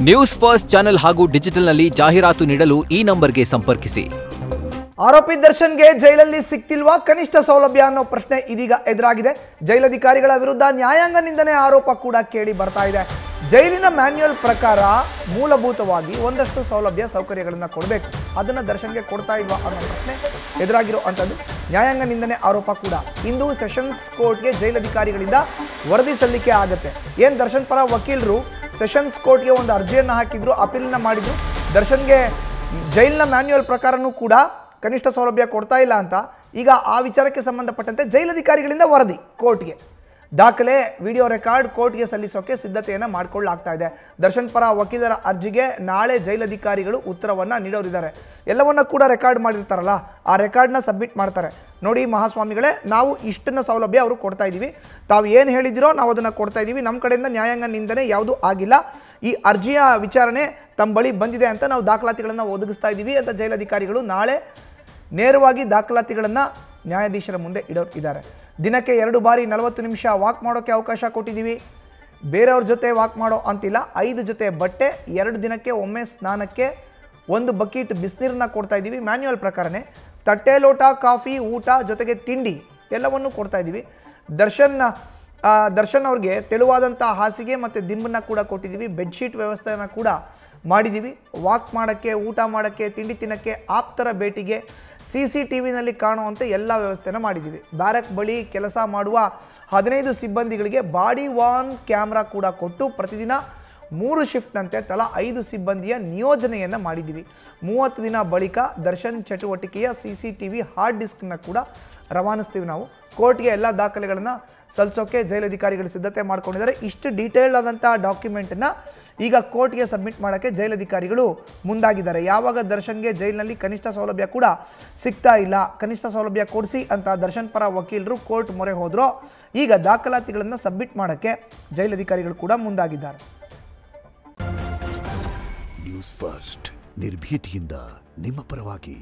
News first channel ಹಾಗೂ ಡಿಜಿಟಲ್ನಲ್ಲಿ ಜಾಹೀರಾತು ನೀಡಲು ಈ ನಂಬರ್ಗೆ ಸಂಪರ್ಕಿಸಿ. ಆರೋಪಿ ದರ್ಶನ್ಗೆ ಜೈಲಲ್ಲಿ ಸಿಕ್ತಿಲ್ವಾ ಕನಿಷ್ಠ ಸೌಲಭ್ಯ ಅನ್ನೋ ಪ್ರಶ್ನೆ ಇದೀಗ ಎದುರಾಗಿದೆ. ಜೈಲಧಿಕಾರಿಗಳ ವಿರುದ್ಧ ನ್ಯಾಯಾಂಗ ನಿಂದನೆ ಆರೋಪ ಕೂಡ ಕೇಳಿ ಬರ್ತಾ ಇದೆ. ಜೈಲಿನ ಮ್ಯಾನ್ಯುಯಲ್ ಪ್ರಕಾರ ಮೂಲಭೂತವಾಗಿ ಒಂದಷ್ಟು ಸೌಲಭ್ಯ ಸೌಕರ್ಯಗಳನ್ನು ಕೊಡಬೇಕು, ಅದನ್ನು ದರ್ಶನ್ಗೆ ಕೊಡ್ತಾ ಇಲ್ವಾ ಅನ್ನೋ ಪ್ರಶ್ನೆ ಎದುರಾಗಿರೋ ಅಂಥದ್ದು ನ್ಯಾಯಾಂಗ ನಿಂದನೆ ಆರೋಪ ಕೂಡ. ಇಂದು ಸೆಷನ್ಸ್ ಕೋರ್ಟ್ಗೆ ಜೈಲಧಿಕಾರಿಗಳಿಂದ ವರದಿ ಸಲ್ಲಿಕೆ ಆಗುತ್ತೆ. ಏನು ದರ್ಶನ್ ಪರ ವಕೀಲರು ಸೆಷನ್ಸ್ ಕೋರ್ಟ್ಗೆ ಒಂದು ಅರ್ಜಿಯನ್ನು ಹಾಕಿದ್ರು, ಅಪೀಲನ್ನ ಮಾಡಿದ್ರು. ದರ್ಶನ್ಗೆ ಜೈಲಿನ ಮ್ಯಾನ್ಯುಯಲ್ ಪ್ರಕಾರನೂ ಕೂಡ ಕನಿಷ್ಠ ಸೌಲಭ್ಯ ಕೊಡ್ತಾ ಇಲ್ಲ ಅಂತ ಈಗ ಆ ವಿಚಾರಕ್ಕೆ ಸಂಬಂಧಪಟ್ಟಂತೆ ಜೈಲಧಿಕಾರಿಗಳಿಂದ ವರದಿ ಕೋರ್ಟ್ಗೆ, ದಾಖಲೆ, ವಿಡಿಯೋ ರೆಕಾರ್ಡ್ ಕೋರ್ಟ್ಗೆ ಸಲ್ಲಿಸೋಕೆ ಸಿದ್ಧತೆಯನ್ನು ಮಾಡಿಕೊಳ್ಳಲಾಗ್ತಾ ಇದೆ. ದರ್ಶನ್ ಪರ ವಕೀಲರ ಅರ್ಜಿಗೆ ನಾಳೆ ಜೈಲಧಿಕಾರಿಗಳು ಉತ್ತರವನ್ನು ನೀಡೋರಿದ್ದಾರೆ. ಎಲ್ಲವನ್ನ ಕೂಡ ರೆಕಾರ್ಡ್ ಮಾಡಿರ್ತಾರಲ್ಲ, ಆ ರೆಕಾರ್ಡ್ನ ಸಬ್ಮಿಟ್ ಮಾಡ್ತಾರೆ. ನೋಡಿ ಮಹಾಸ್ವಾಮಿಗಳೇ, ನಾವು ಇಷ್ಟನ್ನ ಸೌಲಭ್ಯ ಅವರು ಕೊಡ್ತಾ ಇದ್ದೀವಿ, ತಾವು ಏನು ಹೇಳಿದಿರೋ ನಾವು ಅದನ್ನು ಕೊಡ್ತಾ ಇದ್ದೀವಿ, ನಮ್ಮ ಕಡೆಯಿಂದ ನ್ಯಾಯಾಂಗ ನಿಂದನೆ ಯಾವುದೂ ಆಗಿಲ್ಲ, ಈ ಅರ್ಜಿಯ ವಿಚಾರಣೆ ತಮ್ಮ ಬಳಿ ಬಂದಿದೆ ಅಂತ ನಾವು ದಾಖಲಾತಿಗಳನ್ನು ಒದಗಿಸ್ತಾ ಇದ್ದೀವಿ ಅಂತ ಜೈಲಧಿಕಾರಿಗಳು ನಾಳೆ ನೇರವಾಗಿ ದಾಖಲಾತಿಗಳನ್ನು ನ್ಯಾಯಾಧೀಶರ ಮುಂದೆ ಇದ್ದಾರೆ. ದಿನಕ್ಕೆ 2 ಬಾರಿ 40 ನಿಮಿಷ ವಾಕ್ ಮಾಡೋಕ್ಕೆ ಅವಕಾಶ ಕೊಟ್ಟಿದ್ದೀವಿ. ಬೇರೆಯವ್ರ ಜೊತೆ ವಾಕ್ ಮಾಡೋ ಅಂತಿಲ್ಲ. 5 ಜೊತೆ ಬಟ್ಟೆ, 2 ದಿನಕ್ಕೆ ಒಮ್ಮೆ ಸ್ನಾನಕ್ಕೆ 1 ಬಕೀಟ್ ಬಿಸಿನೀರನ್ನ ಕೊಡ್ತಾ ಇದ್ದೀವಿ. ಮ್ಯಾನ್ಯುಯಲ್ ಪ್ರಕಾರನೇ ತಟ್ಟೆ ಲೋಟ, ಕಾಫಿ, ಊಟ ಜೊತೆಗೆ ತಿಂಡಿ ಎಲ್ಲವನ್ನೂ ಕೊಡ್ತಾ ಇದ್ದೀವಿ. ದರ್ಶನ್ ಅವ್ರಿಗೆ ತೆಳುವಾದಂಥ ಹಾಸಿಗೆ ಮತ್ತು ದಿಂಬನ್ನು ಕೂಡ ಕೊಟ್ಟಿದ್ದೀವಿ. ಬೆಡ್ಶೀಟ್ ವ್ಯವಸ್ಥೆಯನ್ನು ಕೂಡ ಮಾಡಿದ್ದೀವಿ. ವಾಕ್ ಮಾಡೋಕ್ಕೆ, ಊಟ ಮಾಡೋಕ್ಕೆ, ತಿಂಡಿ ತಿನ್ನೋಕ್ಕೆ, ಆಪ್ತರ ಭೇಟಿಗೆ, CCTVನಲ್ಲಿ ಕಾಣುವಂತೆ ಎಲ್ಲ ವ್ಯವಸ್ಥೆನ ಮಾಡಿದ್ದೀವಿ. ಬ್ಯಾರಕ್ ಬಳಿ ಕೆಲಸ ಮಾಡುವ 15 ಸಿಬ್ಬಂದಿಗಳಿಗೆ ಬಾಡಿ ವಾರ್ನ್ ಕ್ಯಾಮ್ರಾ ಕೂಡ ಕೊಟ್ಟು ಪ್ರತಿದಿನ 3 ಶಿಫ್ಟ್ನಂತೆ ತಲಾ 5 ಸಿಬ್ಬಂದಿಯ ನಿಯೋಜನೆಯನ್ನು ಮಾಡಿದ್ದೀವಿ. 30 ದಿನ ಬಳಿಕ ದರ್ಶನ್ ಚಟುವಟಿಕೆಯ CCTV ಹಾರ್ಡ್ ಡಿಸ್ಕ್ನ ಕೂಡ ರವಾನಿಸ್ತೀವಿ. ನಾವು ಕೋರ್ಟ್ಗೆ ಎಲ್ಲ ದಾಖಲೆಗಳನ್ನು ಸಲ್ಲಿಸೋಕೆ ಜೈಲಧಿಕಾರಿಗಳು ಸಿದ್ಧತೆ ಮಾಡ್ಕೊಂಡಿದ್ದಾರೆ. ಇಷ್ಟು ಡೀಟೇಲ್ ಆದಂಥ ಡಾಕ್ಯುಮೆಂಟನ್ನು ಈಗ ಕೋರ್ಟ್ಗೆ ಸಬ್ಮಿಟ್ ಮಾಡೋಕ್ಕೆ ಜೈಲಧಿಕಾರಿಗಳು ಮುಂದಾಗಿದ್ದಾರೆ. ಯಾವಾಗ ದರ್ಶನ್ಗೆ ಜೈಲಿನಲ್ಲಿ ಕನಿಷ್ಠ ಸೌಲಭ್ಯ ಕೂಡ ಸಿಗ್ತಾ ಇಲ್ಲ, ಕನಿಷ್ಠ ಸೌಲಭ್ಯ ಕೊಡಿಸಿ ಅಂತ ದರ್ಶನ್ ಪರ ವಕೀಲರು ಕೋರ್ಟ್ ಮೊರೆ ಹೋದ್ರೋ, ಈಗ ದಾಖಲಾತಿಗಳನ್ನು ಸಬ್ಮಿಟ್ ಮಾಡೋಕ್ಕೆ ಜೈಲಧಿಕಾರಿಗಳು ಕೂಡ ಮುಂದಾಗಿದ್ದಾರೆ. ನ್ಯೂಸ್ ಫಸ್ಟ್ ನಿರ್ಭೀತಿಯಿಂದ ನಿಮ್ಮ ಪರವಾಗಿ.